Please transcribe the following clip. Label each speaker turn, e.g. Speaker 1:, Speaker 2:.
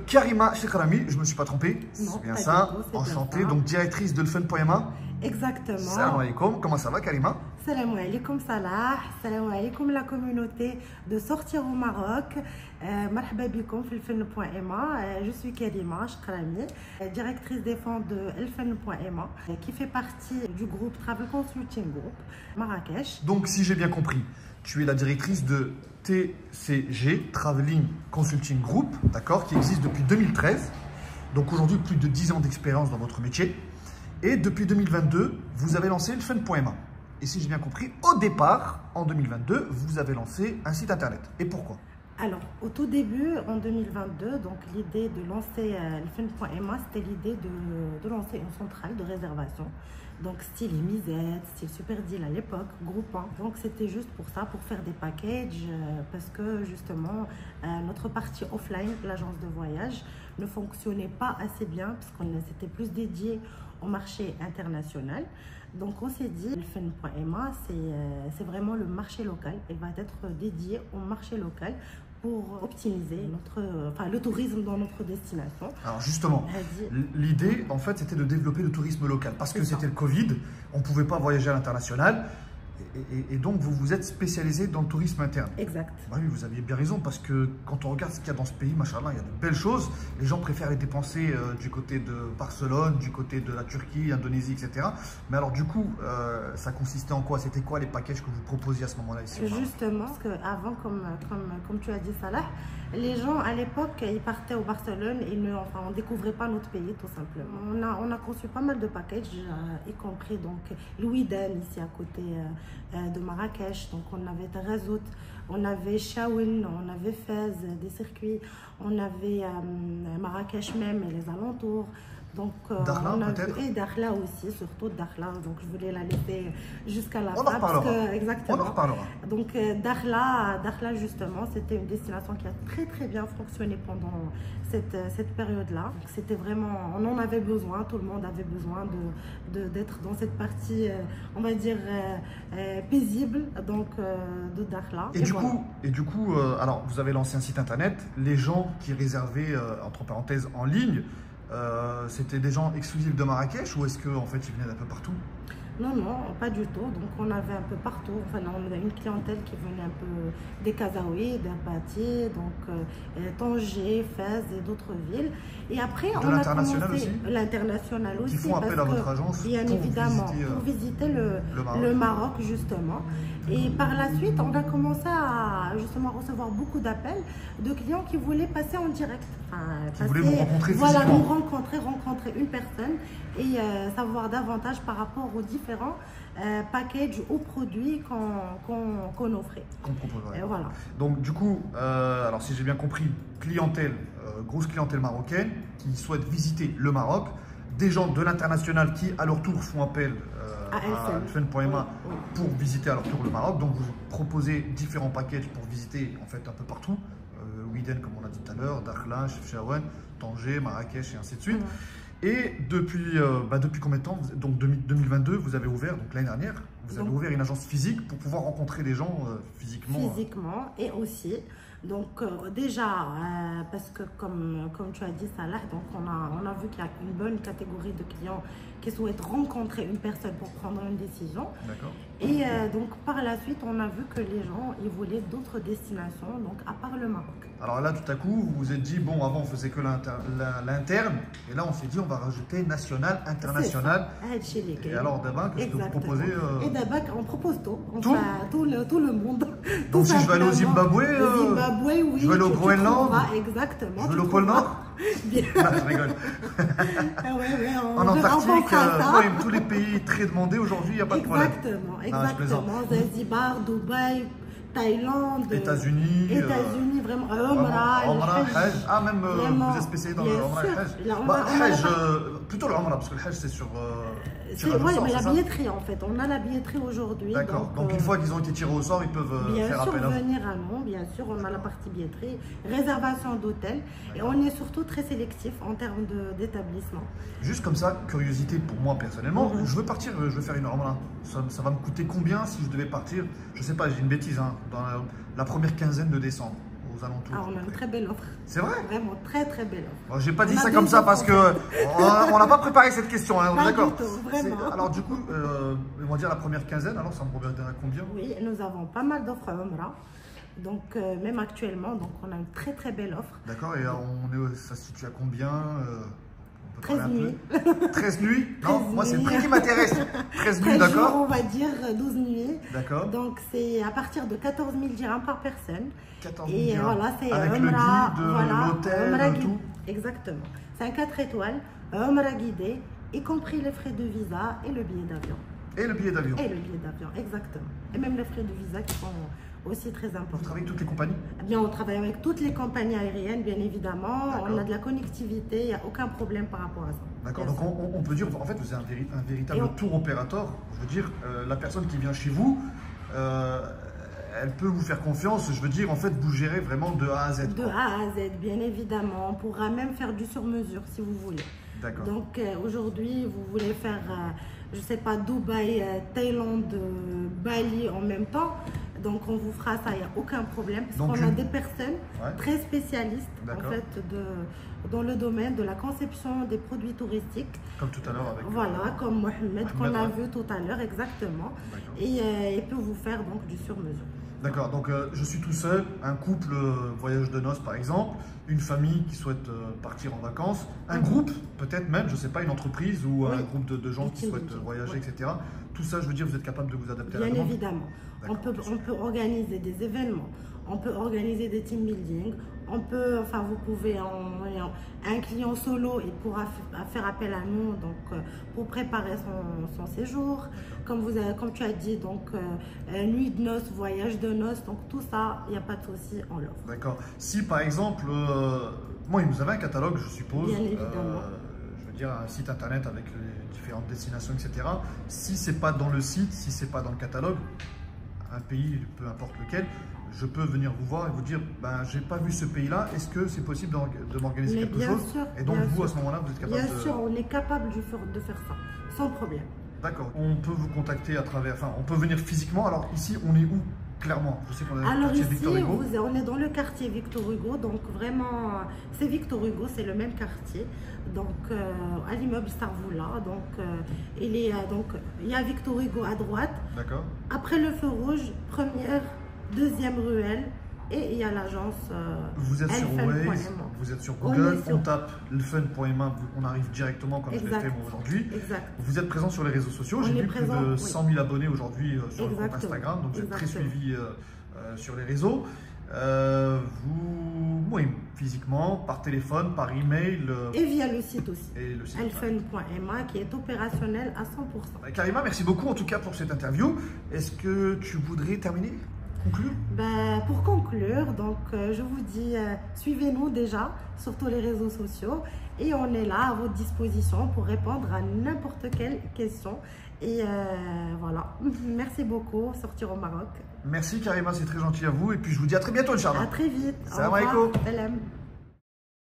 Speaker 1: Karima Chekrami, je ne me suis pas trompé, c'est bien ça,
Speaker 2: enchanté,
Speaker 1: donc directrice de Elfen.ma.
Speaker 2: Exactement.
Speaker 1: Salam alaikum, comment ça va Karima?
Speaker 2: Salam alaikum Salah, salam alaikum la communauté de Sortir au Maroc. Marhaba bikoum fi Elfen.ma. Je suis Karima Chekrami, directrice des fonds de Elfen.ma, qui fait partie du groupe Travel Consulting Group Marrakech.
Speaker 1: Donc si j'ai bien compris, tu es la directrice de TCG, Traveling Consulting Group, d'accord, qui existe depuis 2013. Donc aujourd'hui, plus de 10 ans d'expérience dans votre métier. Et depuis 2022, vous avez lancé Elfen.ma. Et si j'ai bien compris, au départ, en 2022, vous avez lancé un site internet. Et pourquoi?
Speaker 2: Alors, au tout début, en 2022, donc l'idée de lancer Elfen.ma, c'était l'idée de lancer une centrale de réservation. Donc, style Imizet, style Super Deal à l'époque, groupant. Donc, c'était juste pour ça, pour faire des packages, parce que justement, notre partie offline, l'agence de voyage, ne fonctionnait pas assez bien, parce qu'on s'était plus dédié au marché international. Donc, on s'est dit, Elfen.ma, c'est vraiment le marché local. Elle va être dédiée au marché local pour optimiser le tourisme dans notre destination.
Speaker 1: Alors justement, l'idée en fait c'était de développer le tourisme local parce que c'était le Covid, on ne pouvait pas voyager à l'international et donc vous vous êtes spécialisé dans le tourisme interne.
Speaker 2: Exact.
Speaker 1: Bah oui, vous aviez bien raison parce que quand on regarde ce qu'il y a dans ce pays, machallah, il y a de belles choses. Les gens préfèrent les dépenser du côté de Barcelone, du côté de la Turquie, Indonésie, etc. Mais alors du coup, ça consistait en quoi? C'était quoi les packages que vous proposiez à ce moment-là ici?
Speaker 2: Justement, parce qu'avant, comme tu as dit Salah, les gens à l'époque, ils partaient au Barcelone et on ne découvrait pas notre pays tout simplement. On a conçu pas mal de packages, y compris donc Louiden ici à côté de Marrakech. Donc on avait Tarazout, on avait Chaouen, on avait Fès, des circuits, on avait Marrakech même et les alentours. Donc,
Speaker 1: Dakhla,
Speaker 2: et Dakhla aussi, surtout Dakhla. Donc, je voulais la laisser jusqu'à la
Speaker 1: fin.
Speaker 2: Exactement.
Speaker 1: On en reparlera.
Speaker 2: Donc, Dakhla, justement, c'était une destination qui a très bien fonctionné pendant cette période-là. C'était vraiment, on en avait besoin, tout le monde avait besoin d'être dans cette partie, on va dire, paisible donc, de Dakhla.
Speaker 1: Et du coup, alors, vous avez lancé un site internet. Les gens qui réservaient, entre parenthèses, en ligne, c'était des gens exclusifs de Marrakech ou est-ce qu'en fait ils venaient d'un peu partout?
Speaker 2: Non, pas du tout. Donc on avait un peu partout. Enfin, on avait une clientèle qui venait un peu des Kazaouis, d'Apati, donc Tanger, Fès et d'autres villes. Et après,
Speaker 1: on a commencé
Speaker 2: l'international aussi.
Speaker 1: Qui font appel à votre agence
Speaker 2: bien évidemment pour visiter le Maroc justement. Et par la suite, on a commencé à justement recevoir beaucoup d'appels de clients qui voulaient passer en direct.
Speaker 1: Qui voulaient vous rencontrer physiquement.
Speaker 2: Voilà, nous rencontrer une personne et savoir davantage par rapport aux différents packages ou produits qu'on offrait.
Speaker 1: Qu'on proposait.
Speaker 2: Voilà.
Speaker 1: Donc du coup, alors si j'ai bien compris, clientèle, grosse clientèle marocaine qui souhaite visiter le Maroc, des gens de l'international qui à leur tour font appel à Elfen.ma pour visiter à leur tour le Maroc. Donc vous proposez différents packages pour visiter en fait un peu partout. Ouiden comme on l'a dit tout à l'heure, Dakhla, Chefchaouen, Tanger, Marrakech et ainsi de suite. Et depuis combien de temps? Donc 2022, vous avez ouvert, donc l'année dernière, vous avez ouvert une agence physique pour pouvoir rencontrer des gens physiquement.
Speaker 2: Physiquement et aussi. Donc déjà, parce que comme tu as dit Salah, donc on a vu qu'il y a une bonne catégorie de clients qui souhaitent rencontrer une personne pour prendre une décision.
Speaker 1: D'accord.
Speaker 2: Et donc par la suite, on a vu que les gens ils voulaient d'autres destinations, donc à part le Maroc.
Speaker 1: Alors là, tout à coup, vous vous êtes dit, bon, avant on faisait que l'interne, et là on s'est dit, on va rajouter national, international. Et alors d'abord, qu'est-ce que vous proposez
Speaker 2: Et d'abord, on propose tout. Tout le monde.
Speaker 1: Donc si je vais aller au Zimbabwe,
Speaker 2: oui,
Speaker 1: je vais aller au Groenland,
Speaker 2: exactement.
Speaker 1: Je vais au pôle Nord.
Speaker 2: Bien.
Speaker 1: Je rigole. En Antarctique, tous les pays très demandés aujourd'hui, il n'y a pas de problème.
Speaker 2: Exactement. Zanzibar, Dubaï, Thaïlande,
Speaker 1: États-Unis,
Speaker 2: vraiment, Omra,
Speaker 1: Hajj. Ah, même vous êtes spécialisé dans le Omra et Hajj. Plutôt le Omra, parce que le Hajj c'est sur.
Speaker 2: Oui, mais la billetterie en fait, on a la billetterie aujourd'hui.
Speaker 1: D'accord, donc une fois qu'ils ont été tirés au sort, ils peuvent faire appel à vous.
Speaker 2: Bien sûr, venir à nous, bien sûr, on a la partie billetterie, réservation d'hôtel et on est surtout très sélectif en termes d'établissement.
Speaker 1: Juste comme ça, curiosité pour moi personnellement, je veux partir, je veux faire une Omra. Ça va me coûter combien si je devais partir? Je sais pas, j'ai une bêtise, hein, dans la première quinzaine de décembre. aux alentours?
Speaker 2: Ah, on a une très belle offre.
Speaker 1: C'est vrai?
Speaker 2: Vraiment, très très belle offre.
Speaker 1: Bon, j'ai pas dit ça comme ça parce que on n'a pas préparé cette question, hein, d'accord?
Speaker 2: Vraiment.
Speaker 1: Alors du coup, on va dire la première quinzaine, alors ça me revient à combien?
Speaker 2: Oui, nous avons pas mal d'offres Umrah. Donc même actuellement, donc on a une très très belle offre.
Speaker 1: D'accord, et ça se situe à combien?
Speaker 2: 13 nuits.
Speaker 1: 13 nuits? Non, moi c'est le prix qui m'intéresse. 13 nuits, d'accord.
Speaker 2: On va dire 12 nuits.
Speaker 1: D'accord.
Speaker 2: Donc c'est à partir de 14 000 dirhams par personne.
Speaker 1: 14 000
Speaker 2: et
Speaker 1: dirhams.
Speaker 2: Voilà, c'est
Speaker 1: avec le guide, l'hôtel, tout.
Speaker 2: Exactement. C'est un 4 étoiles, Umrah guidé, y compris les frais de visa et le billet d'avion.
Speaker 1: Et le billet d'avion.
Speaker 2: Et le billet d'avion, exactement. Et même les frais de visa qui sont aussi très importants.
Speaker 1: Vous travaillez avec toutes les compagnies?
Speaker 2: Eh bien, on travaille avec toutes les compagnies aériennes, bien évidemment. On a de la connectivité, il n'y a aucun problème par rapport à ça.
Speaker 1: D'accord, donc on peut dire, en fait, vous êtes un véritable tour opérateur. Je veux dire, la personne qui vient chez vous, elle peut vous faire confiance. Je veux dire, en fait, vous gérez vraiment de A à Z.
Speaker 2: De A à Z, bien évidemment. On pourra même faire du sur-mesure si vous voulez.
Speaker 1: D'accord.
Speaker 2: Donc aujourd'hui, vous voulez faire, je ne sais pas, Dubaï, Thaïlande, Bali en même temps. Donc on vous fera ça, il n'y a aucun problème. Parce qu'on a des personnes très spécialistes en fait, dans le domaine de la conception des produits touristiques.
Speaker 1: Comme tout à l'heure avec...
Speaker 2: Voilà, comme Mohamed qu'on a vu tout à l'heure, exactement. Et il peut vous faire donc du sur-mesure.
Speaker 1: D'accord, donc je suis tout seul, un couple voyage de noces par exemple, une famille qui souhaite partir en vacances, un groupe, peut-être même, je ne sais pas, une entreprise ou un groupe de gens qui souhaitent voyager, etc. Tout ça, je veux dire, vous êtes capable de vous adapter à la demande?
Speaker 2: Bien évidemment. On peut organiser des événements, on peut organiser des team building, on peut, enfin vous pouvez, un client solo, il pourra faire appel à nous donc, pour préparer son séjour. Comme tu as dit, donc nuit de noces, voyage de noces, donc tout ça, il n'y a pas de souci, on l'offre.
Speaker 1: D'accord. Si par exemple, moi vous avez un catalogue, je suppose.
Speaker 2: Bien évidemment.
Speaker 1: Je veux dire un site internet avec les différentes destinations, etc. Si c'est pas dans le site, si c'est pas dans le catalogue, un pays, peu importe lequel, je peux venir vous voir et vous dire, ben, j'ai pas vu ce pays-là, est-ce que c'est possible de m'organiser quelque chose? Et donc vous, à ce moment-là, vous êtes capable
Speaker 2: Bien sûr, on est capable de faire ça, sans problème.
Speaker 1: D'accord. On peut vous contacter à travers, enfin, on peut venir physiquement. Alors ici, on est où clairement? Je sais qu'on est dans le quartier Victor Hugo.
Speaker 2: On est dans le quartier Victor Hugo, donc vraiment, c'est Victor Hugo, c'est le même quartier. Donc à l'immeuble Sarvoula, donc il y a Victor Hugo à droite.
Speaker 1: D'accord.
Speaker 2: Après le feu rouge, première, deuxième ruelle, et il y a l'agence.
Speaker 1: Vous êtes sur Waze, vous êtes sur Google, on tape lfun.ma, on arrive directement comme je l'ai fait moi aujourd'hui. Vous êtes présent sur les réseaux sociaux, j'ai vu plus de 100 000 abonnés aujourd'hui sur le compte Instagram, donc vous êtes très suivi sur les réseaux. Oui, physiquement, par téléphone, par email.
Speaker 2: Et via le site aussi. lfun.ma qui est opérationnel à 100%.
Speaker 1: Karima, merci beaucoup en tout cas pour cette interview. Est-ce que tu voudrais terminer? Conclure?
Speaker 2: Pour conclure, donc, je vous dis, suivez-nous déjà sur tous les réseaux sociaux et on est là à votre disposition pour répondre à n'importe quelle question. Et voilà, merci beaucoup, sortir au Maroc.
Speaker 1: Merci Karima, c'est très gentil à vous et puis je vous dis à très bientôt, Inch'Allah.
Speaker 2: À très vite.
Speaker 1: Salam alaikum.
Speaker 2: Salam.